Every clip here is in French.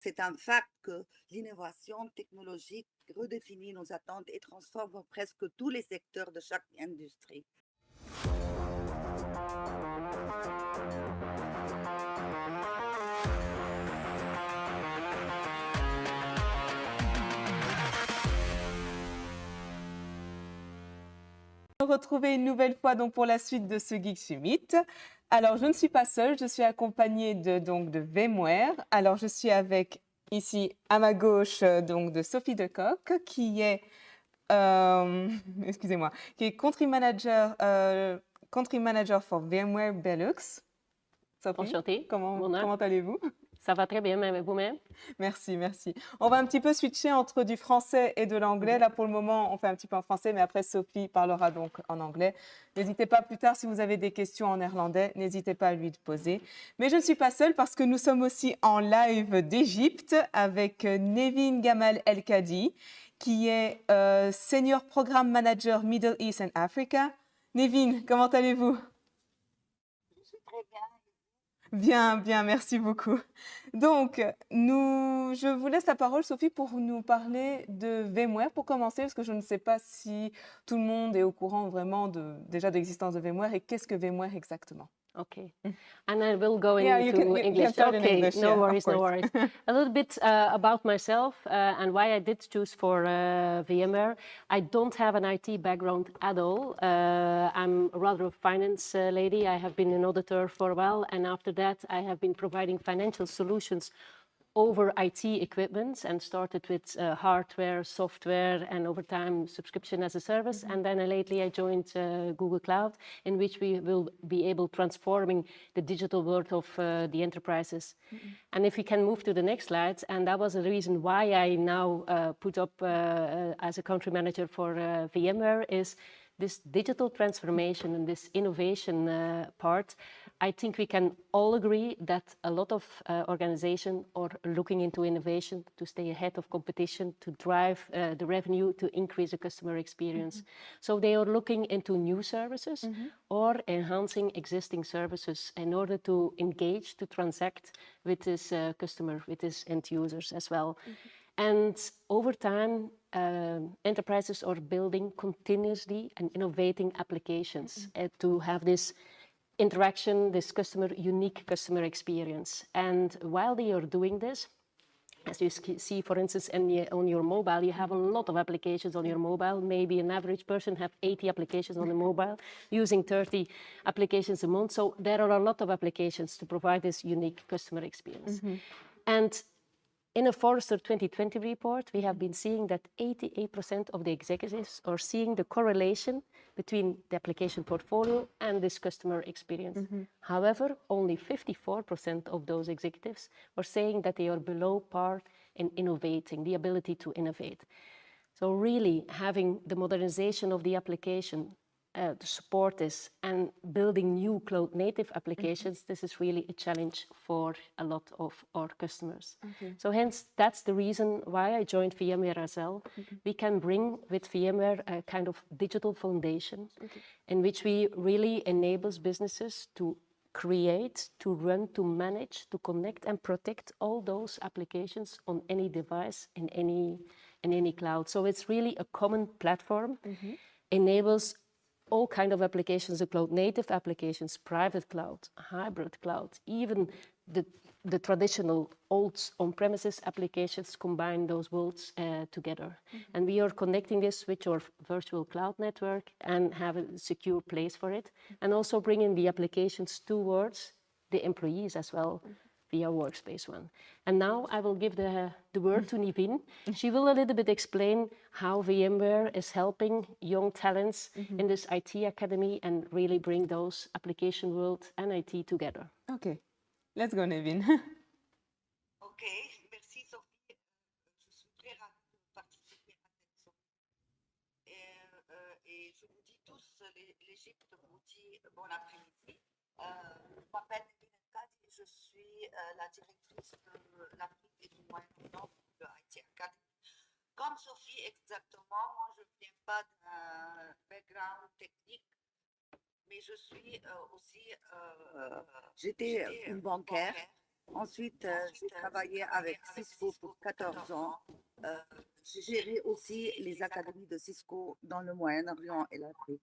C'est un fact que l'innovation technologique redéfinit nos attentes et transforme presque tous les secteurs de chaque industrie. Retrouver une nouvelle fois donc pour la suite de ce Geek Summit. Alors, je ne suis pas seule, je suis accompagnée de VMware. Alors, je suis avec ici à ma gauche donc de Sophie Decoq, qui est excusez-moi, qui est country manager for VMware Belux. Sophie, Enchantée. comment allez-vous? Ça va très bien, même vous-même? Merci, merci. On va un petit peu switcher entre du français et de l'anglais. Là, pour le moment, on fait un petit peu en français, mais après, Sophie parlera donc en anglais. N'hésitez pas plus tard, si vous avez des questions en néerlandais, n'hésitez pas à lui poser. Mais je ne suis pas seule parce que nous sommes aussi en live d'Égypte avec Nevin Gamal El-Kadi, qui est Senior Program Manager Middle East and Africa. Nevin, comment allez-vous? Je suis très bien. Bien, bien, merci beaucoup. Donc, je vous laisse la parole, Sophie, pour nous parler de VMware, pour commencer, parce que je ne sais pas si tout le monde est au courant vraiment déjà de l'existence de VMware et qu'est-ce que VMware exactement. Okay. And I will go Yeah, into you English. can start in Okay, English, no yeah, of worries, no course. worries. A little bit about myself and why I did choose for VMware. I don't have an IT background at all. I'm rather a finance lady. I have been an auditor for a while, and after that, I have been providing financial solutions over IT equipment and started with hardware, software, and over time subscription as a service. And then lately I joined Google Cloud, in which we will be able transforming the digital world of the enterprises. And if we can move to the next slide, and that was the reason why I now put up as a country manager for VMware, is this digital transformation and this innovation part. I think we can all agree that a lot of organizations are looking into innovation to stay ahead of competition, to drive the revenue, to increase the customer experience. So they are looking into new services or enhancing existing services in order to engage, to transact with this customer, with his end users as well. And over time, enterprises are building continuously and innovating applications to have this interaction, this unique customer experience. And while they are doing this, as you see, for instance, on your mobile, you have a lot of applications on your mobile. Maybe an average person have 80 applications on the mobile, using 30 applications a month. So there are a lot of applications to provide this unique customer experience. And in a Forrester 2020 report, we have been seeing that 88% of the executives are seeing the correlation between the application portfolio and this customer experience. However, only 54% of those executives are saying that they are below par in innovating, the ability to innovate. So really having the modernization of the application to support this and building new cloud native applications, this is really a challenge for a lot of our customers. So hence, that's the reason why I joined VMware as well. We can bring with VMware a kind of digital foundation in which we really enables businesses to create, to run, to manage, to connect and protect all those applications on any device in any cloud. So it's really a common platform, enables all kinds of applications, the cloud native applications, private cloud, hybrid cloud, even the traditional old on-premises applications, combine those worlds together. And we are connecting this with our virtual cloud network and have a secure place for it. And also bringing the applications towards the employees as well, via Workspace ONE. And now I will give the word to Nivin. She will a little bit explain how VMware is helping young talents in this IT academy and really bring those application world and IT together. Okay, let's go, Nevin. Ok, merci Sophie. Je suis très ravie de participer à cette soirée. Et je vous dis tous, l'Égypte vous dit bon après-midi. Je m'appelle Nevin El-Kadi et je suis la directrice de l'Afrique et du Moyen-Orient de IT Academy. Comme Sophie, exactement, moi je ne viens pas d'un background technique, mais je suis aussi. J'étais une bancaire Ensuite, j'ai travaillé avec Cisco pour 14 ans. Euh, j'ai géré aussi les académies de Cisco dans le Moyen-Orient et l'Afrique.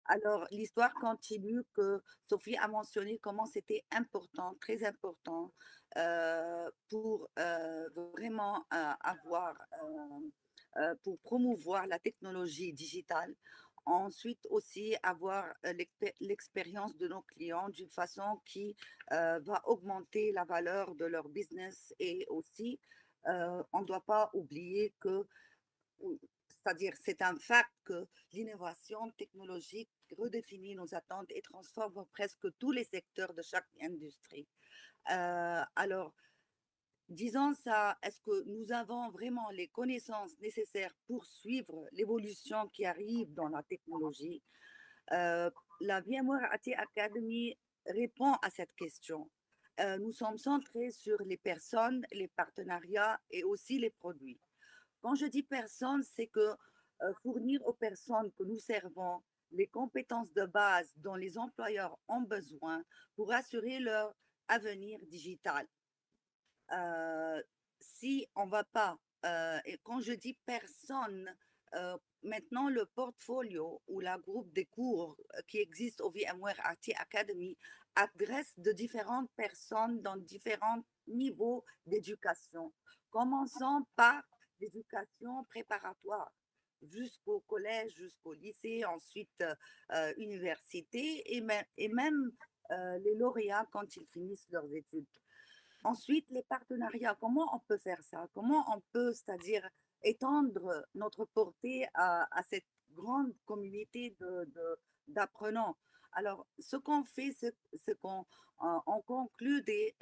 Alors, l'histoire continue que Sophie a mentionné comment c'était important, très important, pour vraiment avoir, pour promouvoir la technologie digitale. Ensuite aussi avoir l'expérience de nos clients d'une façon qui va augmenter la valeur de leur business et aussi on ne doit pas oublier que c'est-à-dire, c'est un fait que l'innovation technologique redéfinit nos attentes et transforme presque tous les secteurs de chaque industrie. Alors, disons ça, est-ce que nous avons vraiment les connaissances nécessaires pour suivre l'évolution qui arrive dans la technologie? Euh, la VMware AT Academy répond à cette question. Nous sommes centrés sur les personnes, les partenariats et aussi les produits. Quand je dis personnes, c'est que fournir aux personnes que nous servons les compétences de base dont les employeurs ont besoin pour assurer leur avenir digital. Euh, si on ne va pas, et quand je dis personne, maintenant le portfolio ou la groupe des cours qui existe au VMware IT Academy adresse de différentes personnes dans différents niveaux d'éducation. Commençons par l'éducation préparatoire jusqu'au collège, jusqu'au lycée, ensuite université et même les lauréats quand ils finissent leurs études. Ensuite, les partenariats, comment on peut faire ça? Comment on peut, c'est-à-dire étendre notre portée à cette grande communauté d'apprenants? Alors, ce qu'on fait, c'est qu'on on conclut des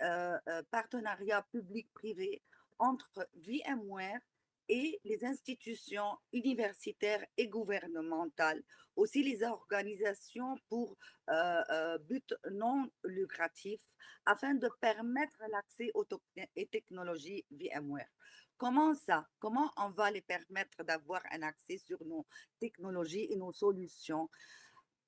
partenariats publics-privés entre VMware et les institutions universitaires et gouvernementales, aussi les organisations pour but non lucratif, afin de permettre l'accès aux technologies VMware. Comment ça? Comment on va les permettre d'avoir un accès sur nos technologies et nos solutions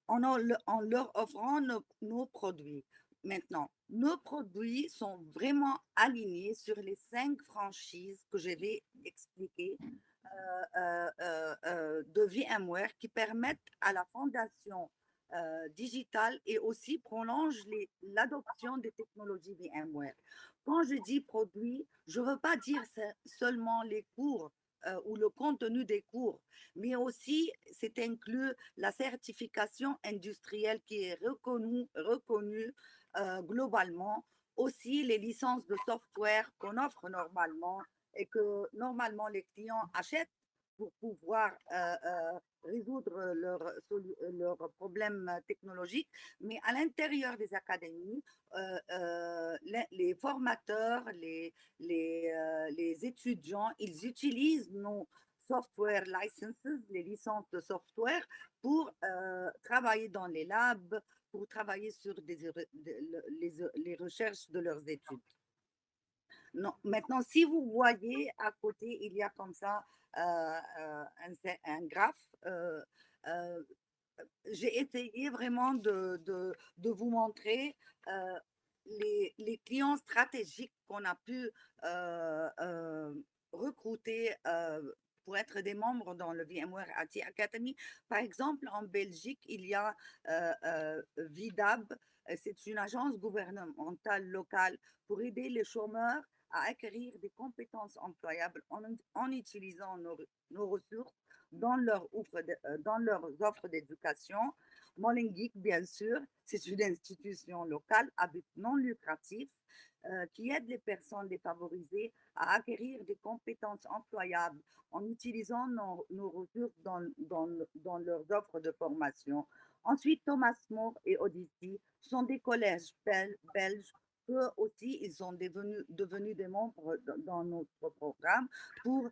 en leur offrant nos produits? Maintenant, nos produits sont vraiment alignés sur les 5 franchises que je vais expliquer de VMware qui permettent à la fondation digitale et aussi prolongent l'adoption des technologies VMware. Quand je dis produits, je ne veux pas dire seulement les cours ou le contenu des cours, mais aussi c'est inclus la certification industrielle qui est reconnue globalement, aussi les licences de software qu'on offre normalement et que normalement les clients achètent pour pouvoir résoudre leurs problèmes technologiques. Mais à l'intérieur des académies, les formateurs, les étudiants, ils utilisent nos software licenses, les licences de software, pour travailler dans les labs, pour travailler sur les recherches de leurs études. Non. Maintenant, si vous voyez à côté, il y a comme ça un graphe. J'ai essayé vraiment de vous montrer les clients stratégiques qu'on a pu recruter pour être des membres dans le VMware IT Academy. Par exemple, en Belgique, il y a VIDAB, c'est une agence gouvernementale locale pour aider les chômeurs à acquérir des compétences employables en utilisant nos ressources dans leurs offres d'éducation. Molengeek, bien sûr, c'est une institution locale à but non lucratif qui aide les personnes défavorisées à acquérir des compétences employables en utilisant nos ressources dans leurs offres de formation. Ensuite, Thomas More et Odyssey sont des collèges belges. Eux aussi, ils sont devenus des membres dans notre programme pour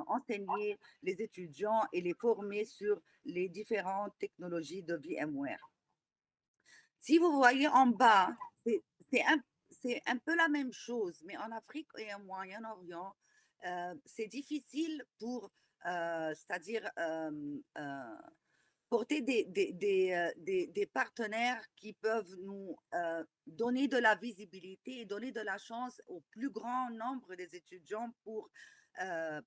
enseigner les étudiants et les former sur les différentes technologies de VMware. Si vous voyez en bas, c'est un peu la même chose, mais en Afrique et au Moyen-Orient, c'est difficile pour, c'est-à-dire apporter des partenaires qui peuvent nous donner de la visibilité et donner de la chance au plus grand nombre des étudiants pour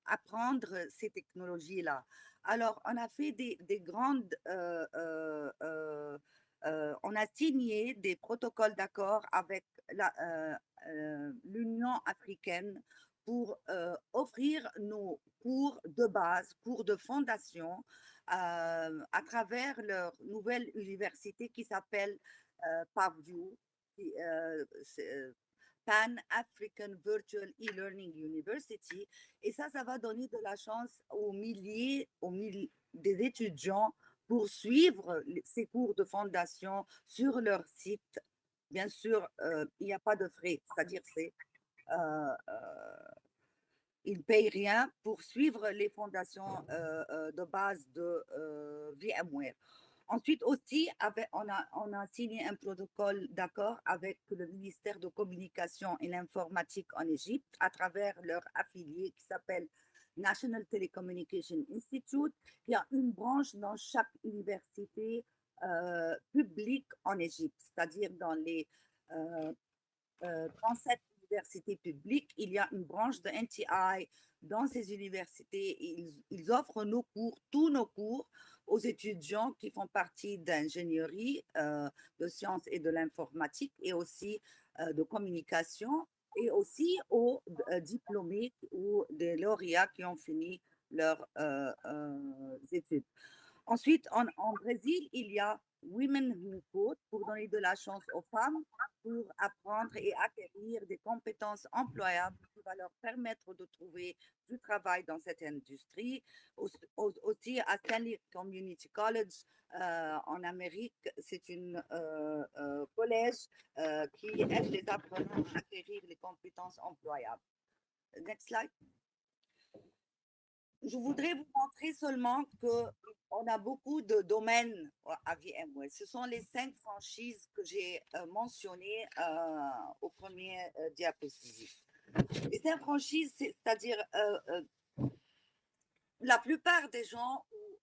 apprendre ces technologies-là. Alors, on a fait des grandes... on a signé des protocoles d'accord avec l'Union africaine pour offrir nos cours de base, cours de fondation, à travers leur nouvelle université qui s'appelle PAVU, Pan-African Virtual E-Learning University. Et ça va donner de la chance aux milliers des étudiants pour suivre ces cours de fondation sur leur site. Bien sûr, il n'y a pas de frais, c'est-à-dire ils ne payent rien pour suivre les fondations de base de VMware. Ensuite aussi, on a signé un protocole d'accord avec le ministère de Communication et l'Informatique en Égypte à travers leur affilié qui s'appelle National Telecommunication Institute. Il y a une branche dans chaque université publique en Égypte, c'est-à-dire dans les 37 universités publiques, il y a une branche de NTI dans ces universités. Ils offrent nos cours, tous nos cours, aux étudiants qui font partie d'ingénierie, de sciences et de l'informatique, et aussi de communication, et aussi aux diplômés ou des lauréats qui ont fini leurs études. Ensuite, en Brésil, il y a Women Who Code pour donner de la chance aux femmes pour apprendre et acquérir des compétences employables qui vont leur permettre de trouver du travail dans cette industrie. Aussi, à Stanley Community College en Amérique, c'est un collège qui aide les apprenants à acquérir les compétences employables. Next slide. Je voudrais vous montrer seulement qu'on a beaucoup de domaines à VMware. Ce sont les 5 franchises que j'ai mentionnées au premier diapositive. Les 5 franchises, c'est-à-dire la plupart des gens, ou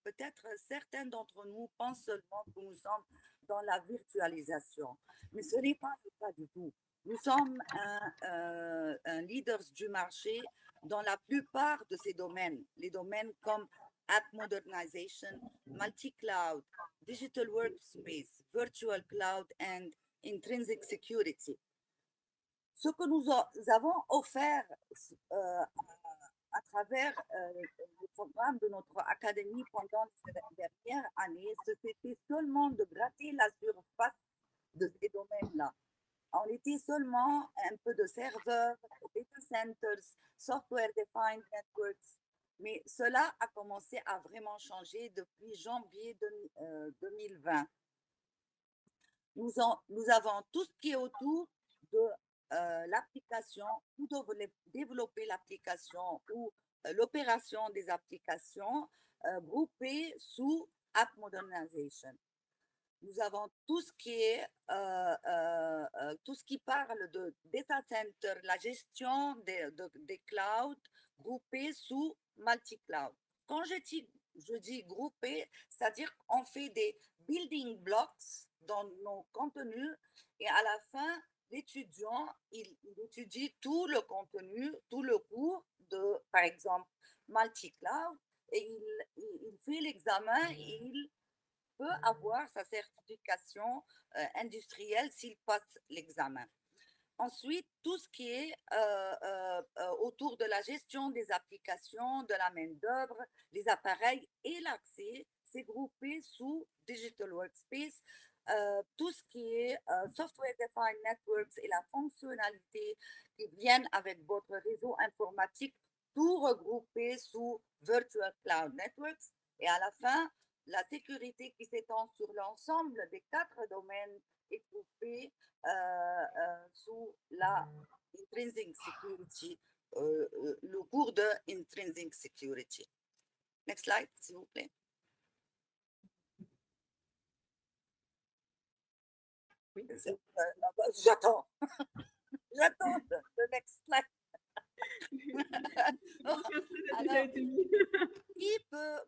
peut-être certains d'entre nous, pensent seulement que nous sommes dans la virtualisation. Mais ce n'est pas le cas du tout. Nous sommes un leader du marché dans la plupart de ces domaines, les domaines comme App Modernization, Multi-Cloud, Digital Workspace, Virtual Cloud and Intrinsic Security. Ce que nous avons offert à travers le programme de notre académie pendant ces dernières années, c'était seulement de gratter la surface de ces domaines-là. On était seulement un peu de serveurs, data centers, software-defined networks, mais cela a commencé à vraiment changer depuis janvier 2020. Nous avons tout ce qui est autour de l'application, ou de développer l'application ou l'opération des applications groupées sous App Modernization. Nous avons tout ce qui est tout ce qui parle de data center, la gestion des clouds groupés sous multi-cloud. Quand je dis groupé, c'est-à-dire qu'on fait des building blocks dans nos contenus et à la fin, l'étudiant, il étudie tout le contenu, tout le cours de, par exemple, multi-cloud et il fait l'examen et il peut avoir sa certification industrielle s'il passe l'examen. Ensuite, tout ce qui est autour de la gestion des applications, de la main-d'œuvre, les appareils et l'accès, c'est groupé sous Digital Workspace. Tout ce qui est Software Defined Networks et la fonctionnalité qui viennent avec votre réseau informatique, tout regroupé sous Virtual Cloud Networks. Et à la fin, la sécurité qui s'étend sur l'ensemble des 4 domaines est groupée sous la Intrinsic Security, le cours de Intrinsic Security. Next slide, s'il vous plaît. Oui, j'attends. J'attends le next slide. Alors,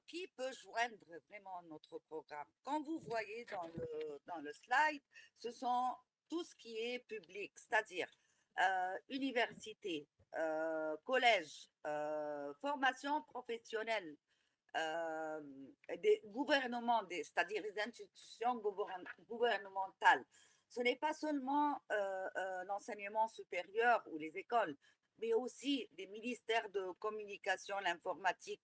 qui peut rejoindre vraiment notre programme. Comme vous voyez dans le slide, ce sont tout ce qui est public, c'est-à-dire université, collège, formation professionnelle, euh, des gouvernements, c'est-à-dire les institutions gouvernementales. Ce n'est pas seulement l'enseignement supérieur ou les écoles, mais aussi des ministères de communication, l'informatique,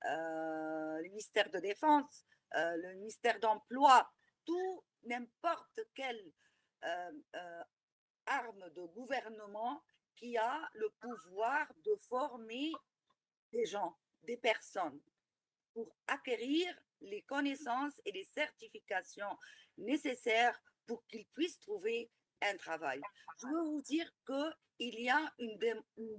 le ministère de Défense, le ministère d'Emploi, tout, n'importe quelle arme de gouvernement qui a le pouvoir de former des gens, des personnes pour acquérir les connaissances et les certifications nécessaires pour qu'ils puissent trouver un travail. Je veux vous dire qu'il y a une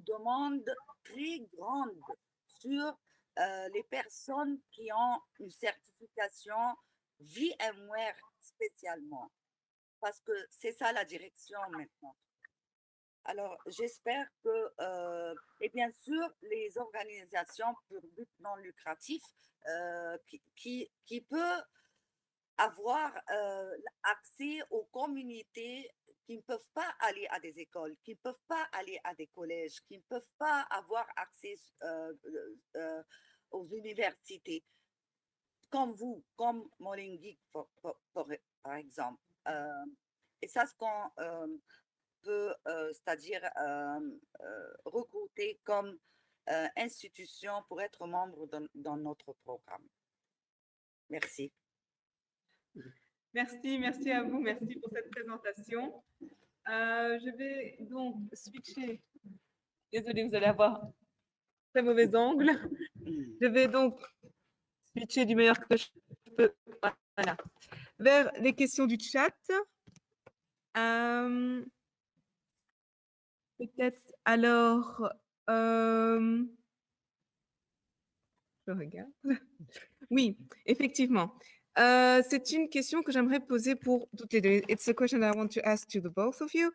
demande très grande sur les personnes qui ont une certification VMware spécialement, parce que c'est ça la direction maintenant. Alors, j'espère que, et bien sûr, les organisations pour but non lucratif qui peut avoir accès aux communautés qui ne peuvent pas aller à des écoles, qui ne peuvent pas aller à des collèges, qui ne peuvent pas avoir accès aux universités, comme vous, comme Molingui, par exemple. Et ça, ce qu'on peut, c'est-à-dire recruter comme institution pour être membre dans notre programme. Merci. Merci, merci à vous, merci pour cette présentation. Je vais donc switcher. Désolée, vous allez avoir un très mauvais angle. Je vais donc switcher du meilleur que je peux, voilà, vers les questions du chat. Peut-être alors, je regarde. Oui, effectivement. C'est une question que j'aimerais poser pour toutes les deux. It's a question I want to ask to the both of you.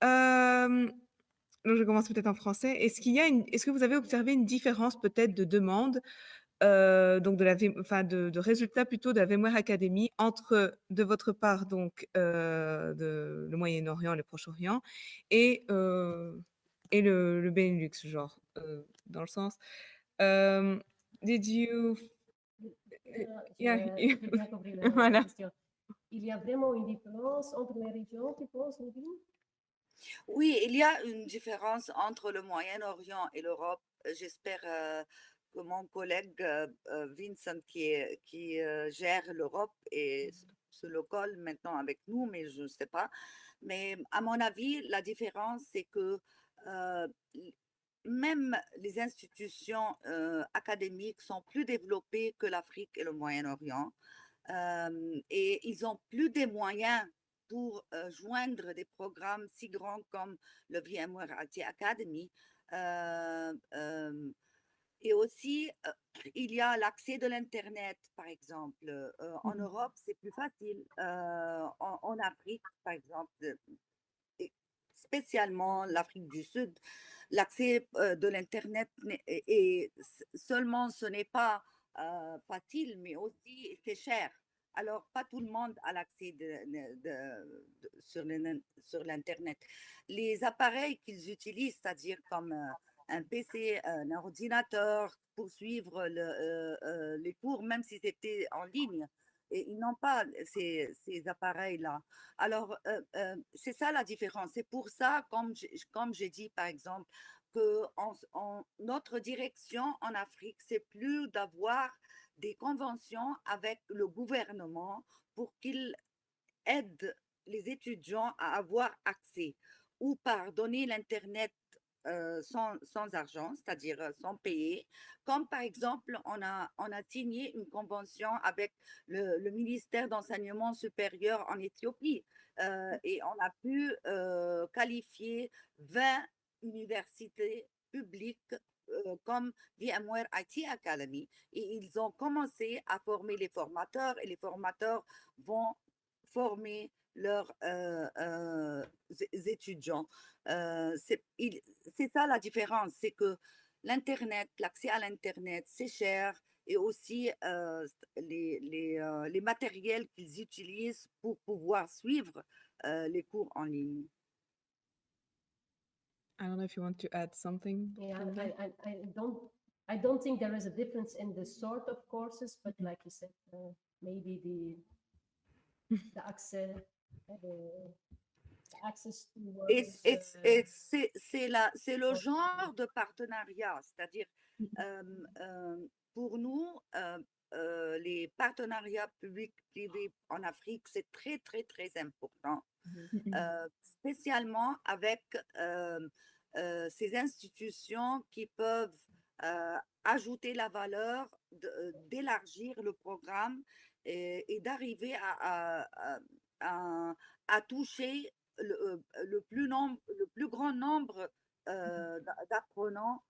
Donc je commence peut-être en français. Est-ce que vous avez observé une différence peut-être de demande, donc de résultats plutôt de la VMware Academy entre, de votre part, donc le Moyen-Orient, le Proche-Orient et le Benelux, genre, dans le sens. Did you Yeah, J'ai bien compris la voilà. question. Il y a vraiment une différence entre les régions, tu penses, Nadine? Oui, il y a une différence entre le Moyen-Orient et l'Europe. J'espère que mon collègue Vincent, qui gère l'Europe, et se le colle maintenant avec nous, mais je ne sais pas. Mais à mon avis, la différence, c'est que euh, même les institutions académiques sont plus développées que l'Afrique et le Moyen-Orient. Et ils ont plus de moyens pour joindre des programmes si grands comme le VMware IT Academy. Et aussi, il y a l'accès de l'Internet, par exemple. En Europe, c'est plus facile. En Afrique, par exemple, et spécialement l'Afrique du Sud, l'accès de l'Internet et seulement ce n'est pas facile, mais aussi c'est cher. Alors, pas tout le monde a l'accès sur l'Internet. Les appareils qu'ils utilisent, c'est-à-dire comme un PC, un ordinateur pour suivre les cours, même si c'était en ligne, et ils n'ont pas ces appareils-là. Alors, c'est ça la différence. C'est pour ça, comme j'ai dit, par exemple, que notre direction en Afrique, c'est plus d'avoir des conventions avec le gouvernement pour qu'il aide les étudiants à avoir accès ou par donner l'Internet sans argent, c'est-à-dire sans payer. Comme par exemple, on a signé une convention avec le ministère d'enseignement supérieur en Éthiopie et on a pu qualifier 20 universités publiques comme VMware IT Academy et ils ont commencé à former les formateurs et les formateurs vont former leurs étudiants. C'est ça la différence, c'est que l'Internet, l'accès à l'Internet, c'est cher et aussi les matériels qu'ils utilisent pour pouvoir suivre les cours en ligne. I don't know if you want to add something. Yeah, Sandra? I don't think there is a difference in the sort of courses, but like you said, maybe the access, the access to words. C'est le genre de partenariat, c'est-à-dire pour nous, les partenariats publics-privés en Afrique, c'est très, très, très important, spécialement avec ces institutions qui peuvent ajouter la valeur, d'élargir le programme et d'arriver à toucher le plus grand nombre d'apprenants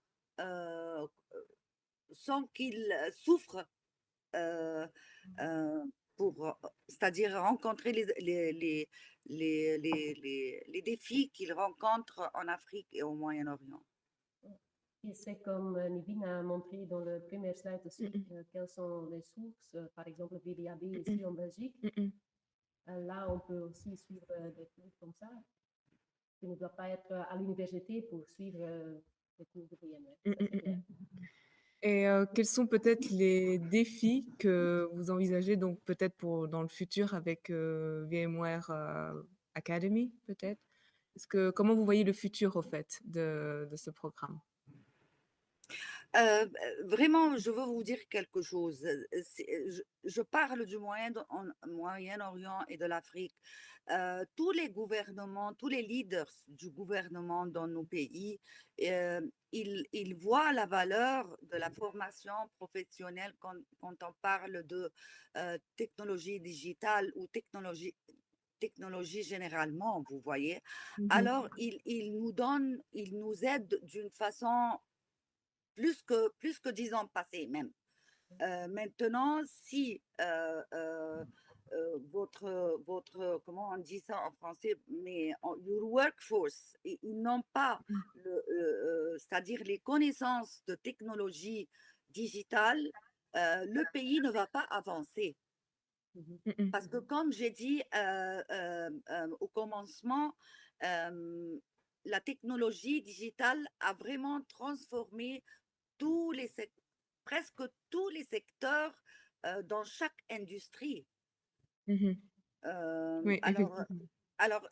sans qu'ils souffrent c'est-à-dire rencontrer les défis qu'ils rencontrent en Afrique et au Moyen-Orient. Et c'est comme Nibine a montré dans le premier slide aussi, quelles sont les sources, par exemple VDAB ici en Belgique. Là, on peut aussi suivre des cours comme ça. Tu ne dois pas être à l'université pour suivre les cours de VMware. Et quels sont peut-être les défis que vous envisagez donc peut-être dans le futur avec VMware Academy peut-être? Comment vous voyez le futur au fait de ce programme? Vraiment, je veux vous dire quelque chose. Je parle du Moyen-Orient et de l'Afrique. Tous les gouvernements, tous les leaders du gouvernement dans nos pays, ils voient la valeur de la formation professionnelle quand on parle de technologie digitale ou technologie généralement, vous voyez. Alors, ils nous aident d'une façon plus que 10 ans passés même. Maintenant, si votre, comment on dit ça en français, mais your workforce, ils n'ont pas, c'est-à-dire les connaissances de technologie digitale, le pays ne va pas avancer. Parce que comme j'ai dit au commencement, la technologie digitale a vraiment transformé presque tous les secteurs dans chaque industrie. Oui, alors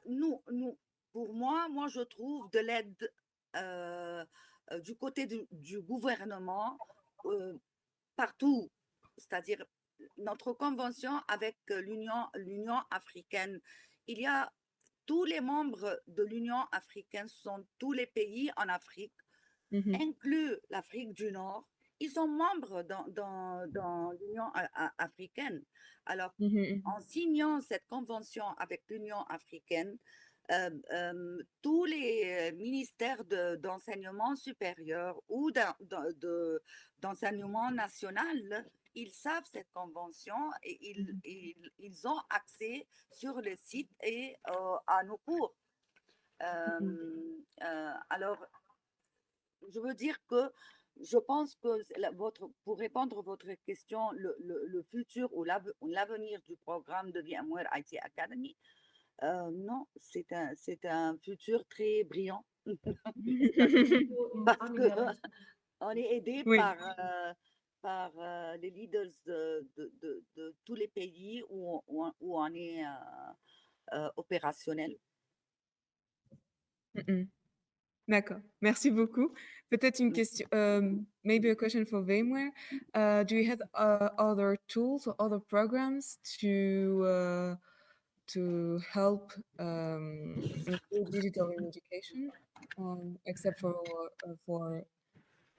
pour moi, je trouve de l'aide du côté du gouvernement partout, c'est-à-dire notre convention avec l'Union africaine. Il y a tous les membres de l'Union africaine, sont tous les pays en Afrique, inclus l'Afrique du Nord, ils sont membres dans l'Union africaine. Alors, en signant cette convention avec l'Union africaine, tous les ministères d'enseignement supérieur ou d'enseignement national, ils savent cette convention et ils ont accès sur le site et à nos cours. Alors, je veux dire que je pense que pour répondre à votre question, le futur ou l'avenir du programme de VMware IT Academy, non, c'est un futur très brillant. Parce qu'on est aidé par les leaders de tous les pays où on est opérationnel. D'accord, merci beaucoup. Peut-être une question, maybe a question for VMware. Do you have other tools or other programs to help improve digital in education, except for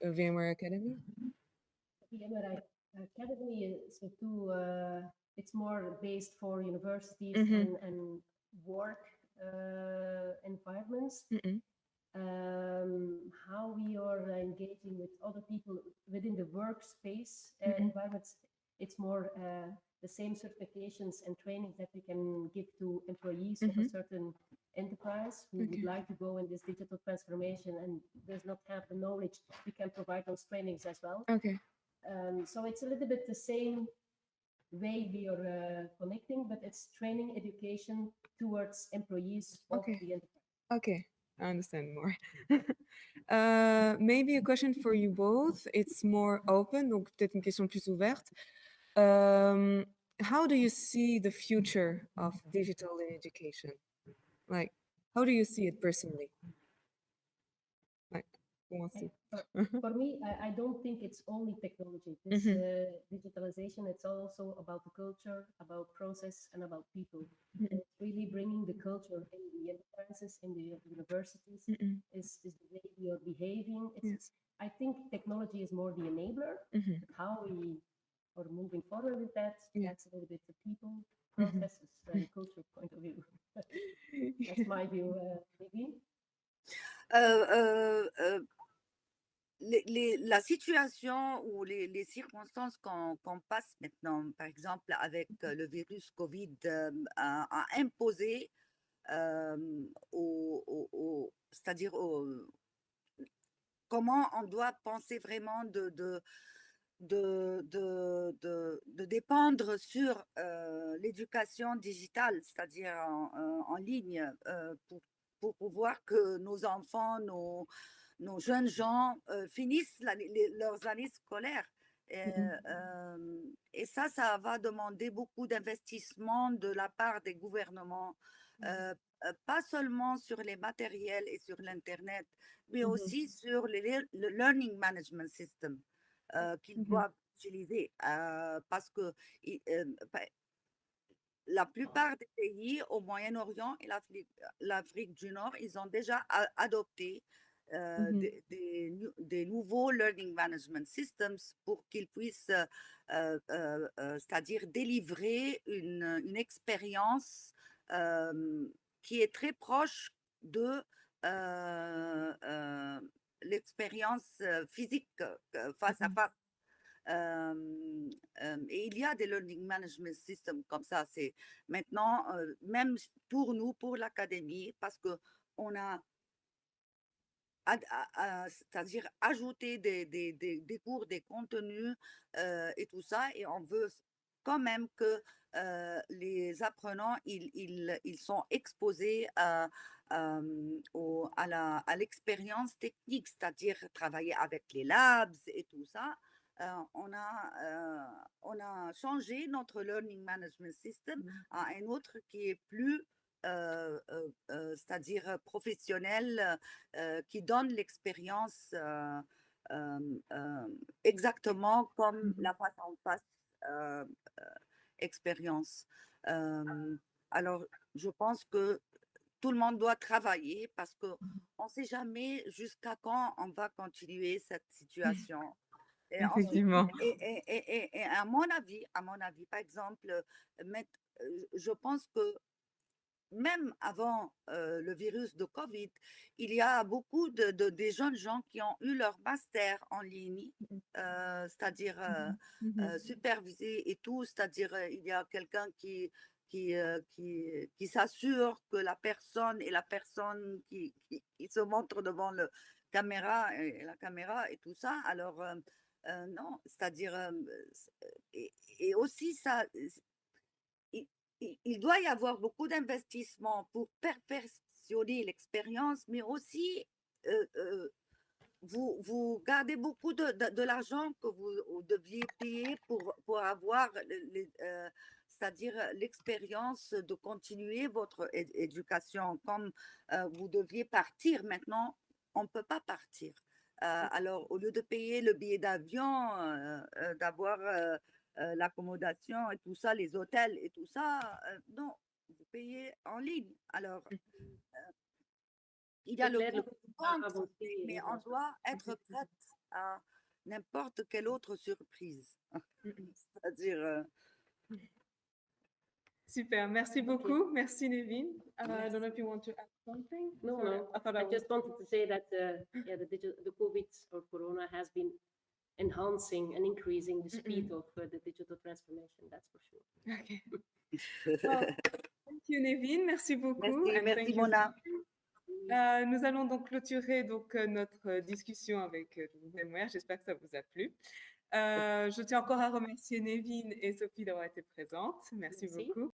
VMware Academy? VMware Academy is a tool. It's more based for universities and work environments. How we are engaging with other people within the workspace environments, it's more the same certifications and trainings that we can give to employees of a certain enterprise who would like to go in this digital transformation and does not have the knowledge. We can provide those trainings as well. So it's a little bit the same way we are connecting, but it's training education towards employees of Okay. the enterprise. Okay, I understand more. Maybe a question for you both. It's more open, donc peut-être une question plus ouverte. How do you see the future of digital in education? Like, how do you see it personally? Like, who wants to? For me, I don't think it's only technology. This digitalization, it's also about the culture, about process, and about people. And it's really bringing the culture in the enterprises, in the universities, is the way we are behaving. Yes. I think technology is more the enabler. How we are moving forward with that, Yeah. that's a little bit the people, processes, and culture point of view. That's my view, Vivi. La situation ou les circonstances qu'on passe maintenant, par exemple avec le virus Covid, a imposé, c'est-à-dire comment on doit penser vraiment de dépendre sur l'éducation digitale, c'est-à-dire en ligne, pour pouvoir que nos enfants, nos jeunes gens finissent leurs années scolaires. Et ça va demander beaucoup d'investissement de la part des gouvernements, pas seulement sur les matériels et sur l'Internet, mais aussi sur le Learning Management System qu'ils doivent utiliser. Parce que la plupart des pays au Moyen-Orient et l'Afrique du Nord, ils ont déjà adopté des nouveaux learning management systems pour qu'ils puissent, c'est-à-dire délivrer une expérience qui est très proche de l'expérience physique face à face. Et il y a des learning management systems comme ça. C'est maintenant, même pour nous, pour l'académie, parce qu'on a c'est-à-dire ajouter des cours, des contenus et tout ça, et on veut quand même que les apprenants, ils sont exposés à l'expérience technique, c'est-à-dire travailler avec les labs et tout ça. On a changé notre Learning Management System à un autre qui est plus c'est-à-dire professionnel, qui donne l'expérience exactement comme la face-en-face expérience. Alors, je pense que tout le monde doit travailler parce qu'on ne sait jamais jusqu'à quand on va continuer cette situation. Et Effectivement. Et à mon avis, par exemple, je pense que même avant le virus de Covid, il y a beaucoup des jeunes gens qui ont eu leur master en ligne, c'est-à-dire supervisé et tout, c'est-à-dire il y a quelqu'un qui s'assure que la personne qui se montre devant la caméra et tout ça. Alors, non, c'est-à-dire, et aussi ça, il doit y avoir beaucoup d'investissements pour perfectionner l'expérience, mais aussi vous gardez beaucoup de l'argent que vous deviez payer pour avoir, c'est-à-dire l'expérience de continuer votre éducation. Comme vous deviez partir, maintenant, on ne peut pas partir. Alors, au lieu de payer le billet d'avion, d'avoir l'accommodation et tout ça, les hôtels et tout ça, non, vous payez en ligne. Alors, il y a le contre, mais on doit être prête à n'importe quelle autre surprise. C'est-à-dire... Super, merci beaucoup. Merci, Nevin. I don't know if you want to add something. No, Sorry, no. thought I was- just wanted to say that yeah, the COVID or Corona has been enhancing and increasing the speed of the digital transformation. That's for sure. Okay. Well, thank you, Nevin. Merci beaucoup. Merci, and merci thank you. Mona. Nous allons donc clôturer notre discussion avec VMware. J'espère que ça vous a plu. Je tiens encore à remercier Nevin et Sophie d'avoir été présentes. Merci Merci. beaucoup.